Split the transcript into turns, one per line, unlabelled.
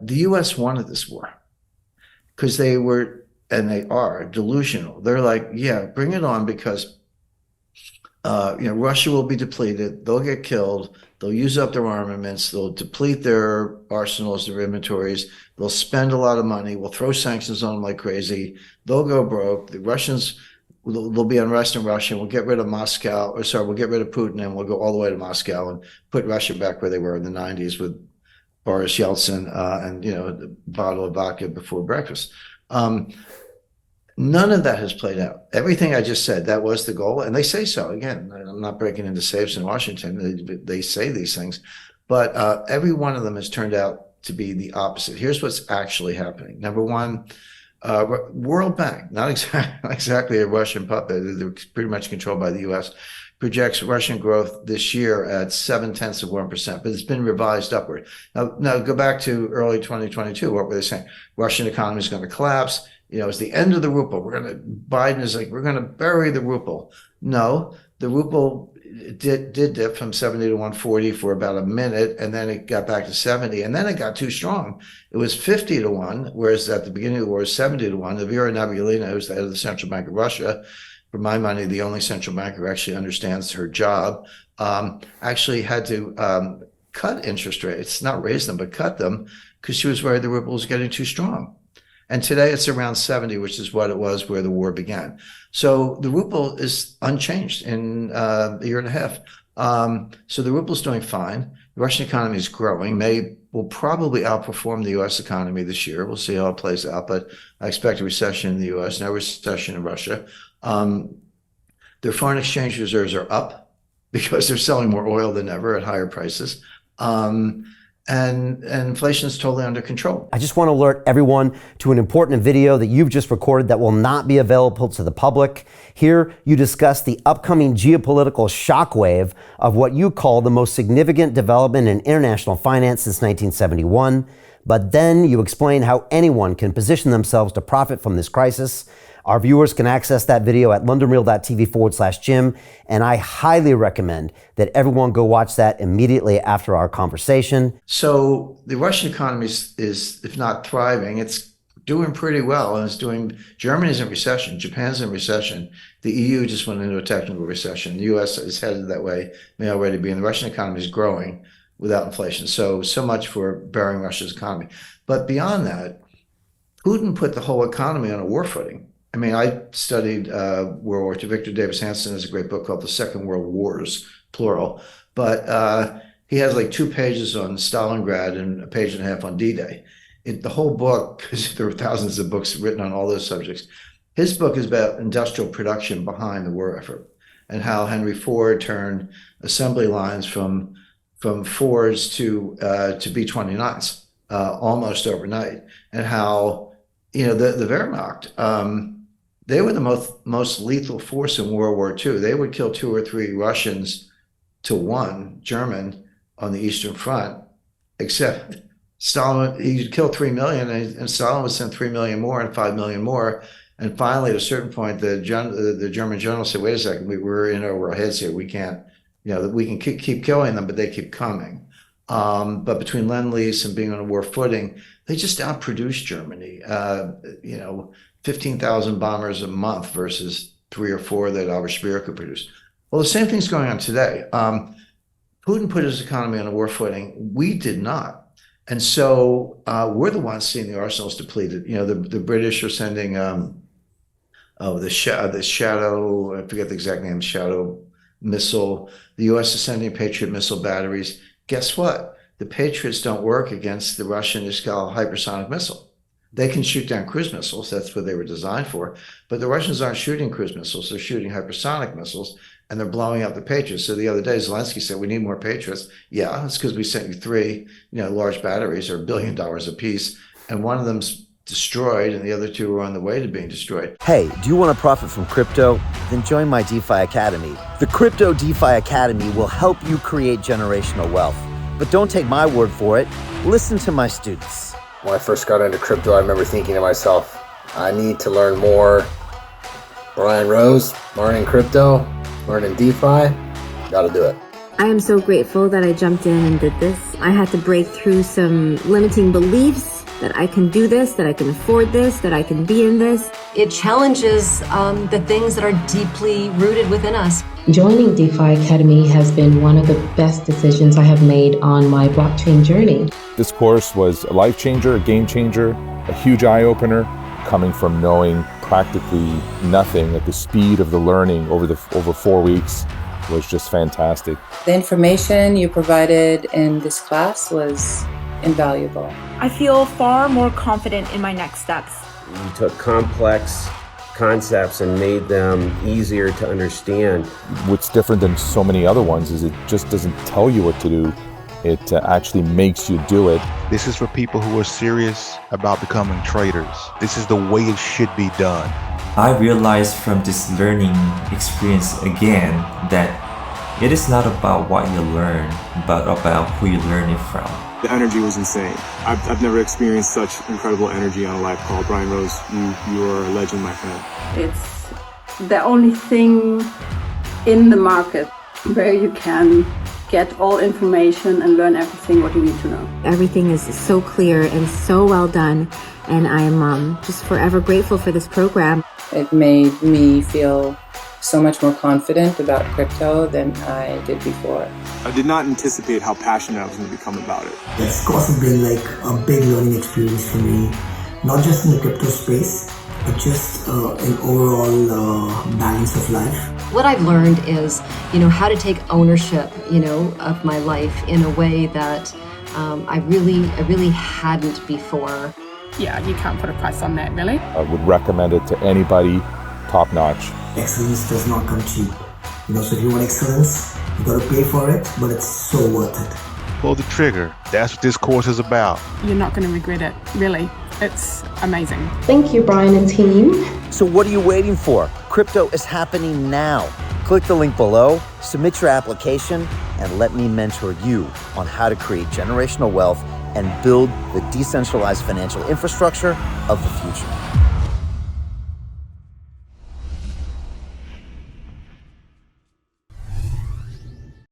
the U.S. wanted this war because they were, and they are, delusional. They're like, yeah, bring it on because Russia will be depleted. They'll get killed. They'll use up their armaments. They'll deplete their arsenals, their inventories. They'll spend a lot of money. We'll throw sanctions on them like crazy. They'll go broke. The Russians, there'll be unrest in Russia. We'll get rid of Moscow, or sorry, we'll get rid of Putin, and we'll go all the way to Moscow and put Russia back where they were in the 90s with Boris Yeltsin and a bottle of vodka before breakfast. None of that has played out. Everything I just said, that was the goal. And they say so. Again, I'm not breaking into safes in Washington. They say these things. But every one of them has turned out to be the opposite. Here's what's actually happening. Number one, World Bank, not exactly a Russian puppet. They're pretty much controlled by the U.S., projects Russian growth this year at 0.7%, but it's been revised upward. Now go back to early 2022. What were they saying? Russian economy is going to collapse. It's the end of the ruble. Biden is like, we're going to bury the ruble. No, the ruble did dip from 70 to 140 for about a minute, and then it got back to 70, and then it got too strong. It was 50 to 1, whereas at the beginning of the war it was 70 to 1. Elvira Nabiullina, who's the head of the Central Bank of Russia, for my money, the only central banker who actually understands her job, actually had to cut interest rates, not raise them, but cut them, because she was worried the ruble was getting too strong. And today it's around 70, which is what it was where the war began. So the ruble is unchanged in a year and a half. So the ruble is doing fine. The Russian economy is growing. Will probably outperform the U.S. economy this year. We'll see how it plays out, but I expect a recession in the U.S., no recession in Russia. Their foreign exchange reserves are up because they're selling more oil than ever at higher prices. And inflation is totally under control.
I just want to alert everyone to an important video that you've just recorded that will not be available to the public. Here, you discuss the upcoming geopolitical shockwave of what you call the most significant development in international finance since 1971. But then you explain how anyone can position themselves to profit from this crisis. Our viewers can access that video at londonreal.tv/Jim, and I highly recommend that everyone go watch that immediately after our conversation.
So the Russian economy is, if not thriving, it's doing pretty well, and Germany's in recession, Japan's in recession, the EU just went into a technical recession, the US is headed that way, may already be, and the Russian economy is growing without inflation. So much for burying Russia's economy. But beyond that, Putin put the whole economy on a war footing. I mean, I studied World War II. Victor Davis Hanson has a great book called The Second World Wars, plural. But he has like 2 pages on Stalingrad and a page and a half on D-Day. The whole book, because there are thousands of books written on all those subjects, his book is about industrial production behind the war effort and how Henry Ford turned assembly lines from Fords to B-29s almost overnight, and how the Wehrmacht. They were the most lethal force in World War II. They would kill 2 or 3 Russians to 1 German on the Eastern Front, except Stalin, he'd kill 3 million, and Stalin would send 3 million more and 5 million more. And finally, at a certain point, the German general said, wait a second, we're in over our heads here. We can't, we can keep killing them, but they keep coming. But between Lend-Lease and being on a war footing, they just outproduced Germany. 15,000 bombers a month versus 3 or 4 that Speer could produce. Well, the same thing's going on today. Putin put his economy on a war footing. We did not. And so we're the ones seeing the arsenals depleted. The British are sending the Shadow, I forget the exact name, Shadow missile. The U.S. is sending Patriot missile batteries. Guess what? The Patriots don't work against the Russian Iskal hypersonic missile. They can shoot down cruise missiles. That's what they were designed for. But the Russians aren't shooting cruise missiles. They're shooting hypersonic missiles, and they're blowing up the Patriots. So the other day, Zelensky said, we need more Patriots. Yeah, it's because we sent you 3, large batteries, or $1 billion a piece, and one of them's destroyed, and the other 2 are on the way to being destroyed.
Hey, do you want to profit from crypto? Then join my DeFi Academy. The Crypto DeFi Academy will help you create generational wealth. But don't take my word for it. Listen to my students.
When I first got into crypto, I remember thinking to myself, I need to learn more. Brian Rose, learning crypto, learning DeFi, gotta do it.
I am so grateful that I jumped in and did this. I had to break through some limiting beliefs that I can do this, that I can afford this, that I can be in this.
It challenges the things that are deeply rooted within us.
Joining DeFi Academy has been one of the best decisions I have made on my blockchain journey.
This course was a life changer, a game changer, a huge eye-opener, coming from knowing practically nothing at the speed of the learning over 4 weeks was just fantastic.
The information you provided in this class was invaluable.
I feel far more confident in my next steps.
You took complex concepts and made them easier to understand.
What's different than so many other ones is it just doesn't tell you what to do. It actually makes you do it.
This is for people who are serious about becoming traders. This is the way it should be done.
I realized from this learning experience again that it is not about what you learn, but about who you learn it from.
The energy was insane. I've never experienced such incredible energy on a live call. Brian Rose, you are a legend, my friend.
It's the only thing in the market where you can get all information and learn everything what you need to know.
Everything is so clear and so well done, and I'm just forever grateful for this program.
It made me feel so much more confident about crypto than I did before.
I did not anticipate how passionate I was going to become about it.
This course has been like a big learning experience for me, not just in the crypto space, but just an overall balance of life.
What I've learned is, how to take ownership, of my life in a way that I really hadn't before.
Yeah, you can't put a price on that, really.
I would recommend it to anybody, top notch.
Excellence does not come cheap. So if you want excellence, you gotta pay for it, but it's so worth it.
Pull the trigger. That's what this course is about.
You're not going to regret it, really. It's amazing.
Thank you, Brian and team.
So what are you waiting for? Crypto is happening now. Click the link below, submit your application, and let me mentor you on how to create generational wealth and build the decentralized financial infrastructure of the future.